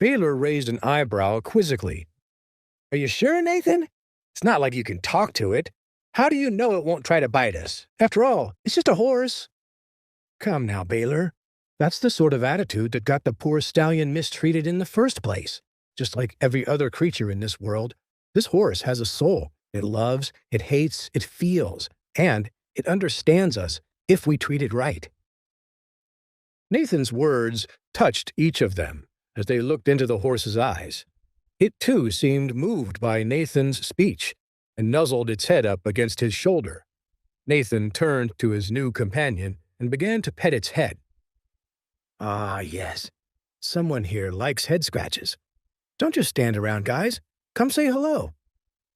Baylor raised an eyebrow quizzically. Are you sure, Nathan? It's not like you can talk to it. How do you know it won't try to bite us? After all, it's just a horse. Come now, Baylor. That's the sort of attitude that got the poor stallion mistreated in the first place. Just like every other creature in this world, this horse has a soul. It loves, it hates, it feels, and it understands us if we treat it right. Nathan's words touched each of them as they looked into the horse's eyes. It too seemed moved by Nathan's speech and nuzzled its head up against his shoulder. Nathan turned to his new companion and began to pet its head. Ah, yes. Someone here likes head scratches. Don't just stand around, guys. Come say hello.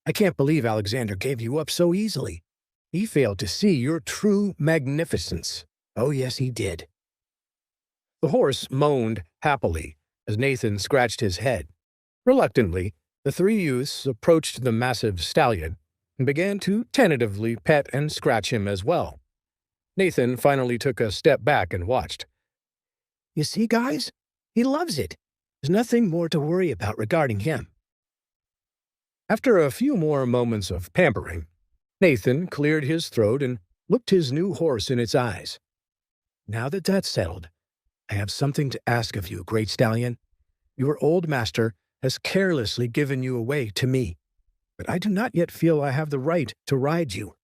I can't believe Alexander gave you up so easily. He failed to see your true magnificence. Oh, yes, he did. The horse moaned happily as Nathan scratched his head. Reluctantly, the three youths approached the massive stallion and began to tentatively pet and scratch him as well. Nathan finally took a step back and watched. You see, guys? He loves it. There's nothing more to worry about regarding him. After a few more moments of pampering, Nathan cleared his throat and looked his new horse in its eyes. Now that that's settled, I have something to ask of you, great stallion. Your old master has carelessly given you away to me, but I do not yet feel I have the right to ride you.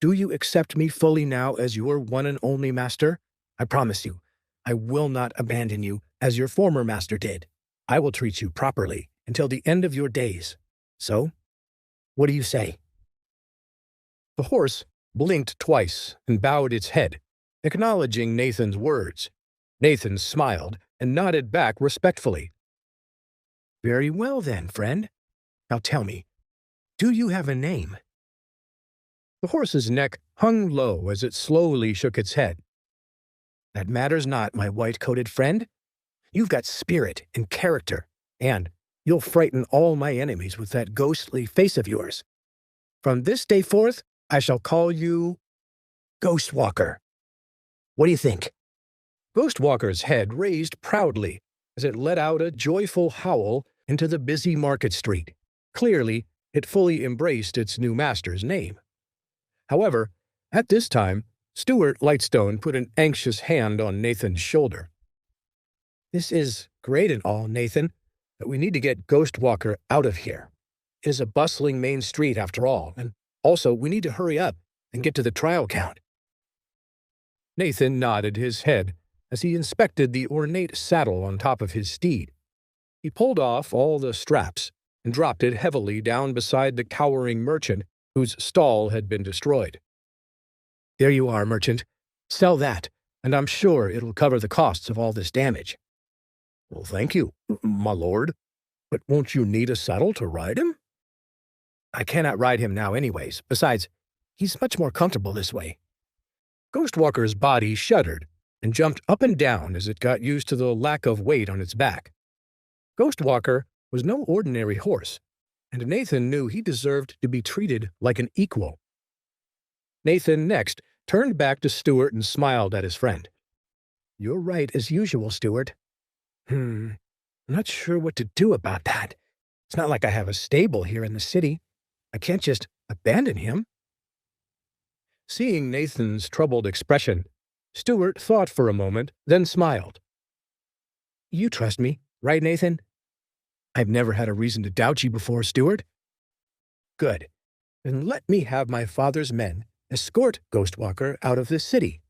Do you accept me fully now as your one and only master? I promise you, I will not abandon you as your former master did. I will treat you properly until the end of your days. So, what do you say? The horse blinked twice and bowed its head, acknowledging Nathan's words. Nathan smiled and nodded back respectfully. Very well then, friend. Now tell me, do you have a name? The horse's neck hung low as it slowly shook its head. That matters not, my white-coated friend. You've got spirit and character, and you'll frighten all my enemies with that ghostly face of yours. From this day forth, I shall call you Ghostwalker. What do you think? Ghostwalker's head raised proudly as it let out a joyful howl into the busy market street. Clearly, it fully embraced its new master's name. However, at this time, Stuart Lightstone put an anxious hand on Nathan's shoulder. This is great and all, Nathan, but we need to get Ghostwalker out of here. It is a bustling main street after all, and also we need to hurry up and get to the trial count. Nathan nodded his head as he inspected the ornate saddle on top of his steed. He pulled off all the straps and dropped it heavily down beside the cowering merchant whose stall had been destroyed. There you are, merchant. Sell that, and I'm sure it'll cover the costs of all this damage. Well, thank you, my lord. But won't you need a saddle to ride him? I cannot ride him now anyways. Besides, he's much more comfortable this way. Ghostwalker's body shuddered and jumped up and down as it got used to the lack of weight on its back. Ghostwalker was no ordinary horse, and Nathan knew he deserved to be treated like an equal. Nathan next turned back to Stuart and smiled at his friend. You're right as usual, Stuart. I'm not sure what to do about that. It's not like I have a stable here in the city. I can't just abandon him. Seeing Nathan's troubled expression, Stuart thought for a moment, then smiled. You trust me, right, Nathan? I've never had a reason to doubt you before, Stuart. Good. Then let me have my father's men escort Ghostwalker out of this city.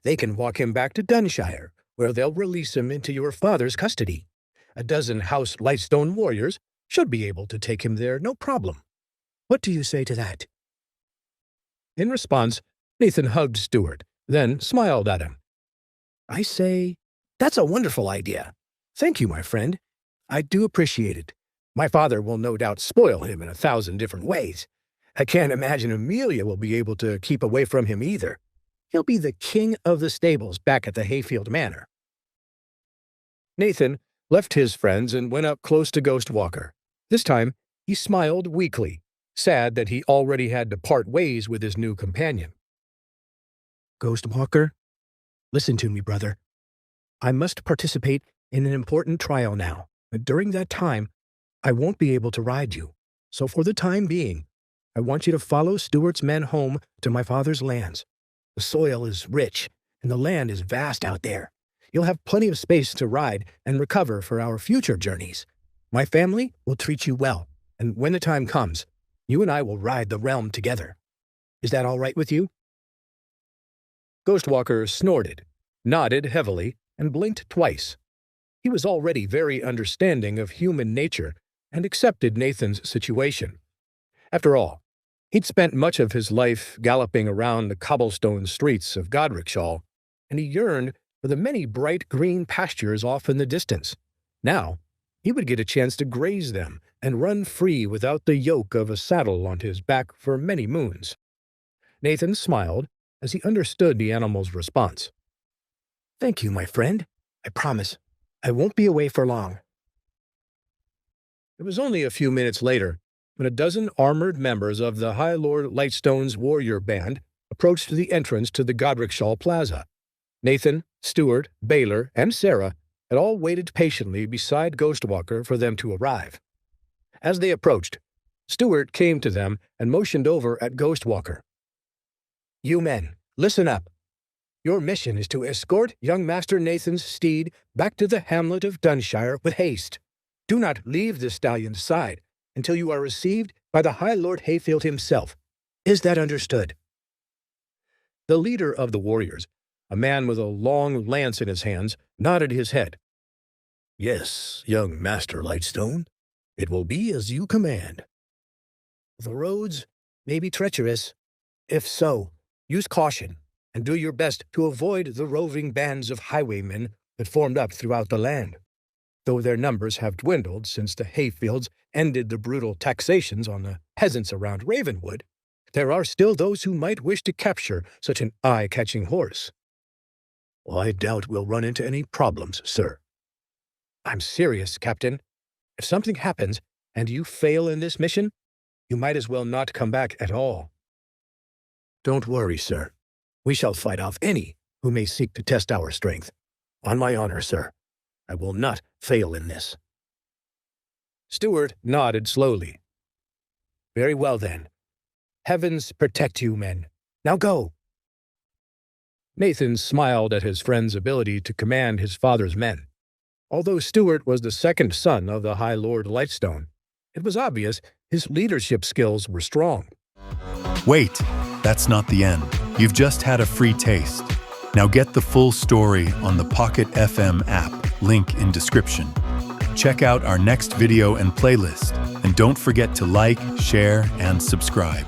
They can walk him back to Dunshire, where they'll release him into your father's custody. A dozen House Lightstone warriors should be able to take him there, no problem. What do you say to that? In response, Nathan hugged Stuart, then smiled at him. I say, that's a wonderful idea. Thank you, my friend. I do appreciate it. My father will no doubt spoil him in 1,000 different ways. I can't imagine Amelia will be able to keep away from him either. He'll be the king of the stables back at the Hayfield Manor. Nathan left his friends and went up close to Ghostwalker. This time, he smiled weakly, sad that he already had to part ways with his new companion. Ghostwalker, listen to me, brother. I must participate in an important trial now. But during that time, I won't be able to ride you. So for the time being, I want you to follow Stuart's men home to my father's lands. The soil is rich, and the land is vast out there. You'll have plenty of space to ride and recover for our future journeys. My family will treat you well, and when the time comes, you and I will ride the realm together. Is that all right with you?" Ghostwalker snorted, nodded heavily, and blinked twice. He was already very understanding of human nature and accepted Nathan's situation. After all, he'd spent much of his life galloping around the cobblestone streets of Godricshall, and he yearned for the many bright green pastures off in the distance. Now, he would get a chance to graze them and run free without the yoke of a saddle on his back for many moons. Nathan smiled as he understood the animal's response. "Thank you, my friend. I promise I won't be away for long." It was only a few minutes later when a dozen armored members of the High Lord Lightstone's warrior band approached the entrance to the Godricshall Plaza. Nathan, Stuart, Baylor, and Sarah had all waited patiently beside Ghostwalker for them to arrive. As they approached, Stuart came to them and motioned over at Ghostwalker. "You men, listen up. Your mission is to escort young Master Nathan's steed back to the hamlet of Dunshire with haste. Do not leave the stallion's side until you are received by the High Lord Hayfield himself. Is that understood?" The leader of the warriors, a man with a long lance in his hands, nodded his head. "Yes, young Master Lightstone. It will be as you command." "The roads may be treacherous. If so, use caution and do your best to avoid the roving bands of highwaymen that formed up throughout the land. Though their numbers have dwindled since the Hayfields ended the brutal taxations on the peasants around Ravenwood, there are still those who might wish to capture such an eye-catching horse." "I doubt we'll run into any problems, sir." "I'm serious, Captain. If something happens and you fail in this mission, you might as well not come back at all." "Don't worry, sir. We shall fight off any who may seek to test our strength. On my honor, sir, I will not fail in this." Stuart nodded slowly. "Very well, then. Heavens protect you, men. Now go." Nathan smiled at his friend's ability to command his father's men. Although Stuart was the second son of the High Lord Lightstone, it was obvious his leadership skills were strong. Wait, that's not the end. You've just had a free taste. Now get the full story on the Pocket FM app, link in description. Check out our next video and playlist, and don't forget to like, share, and subscribe.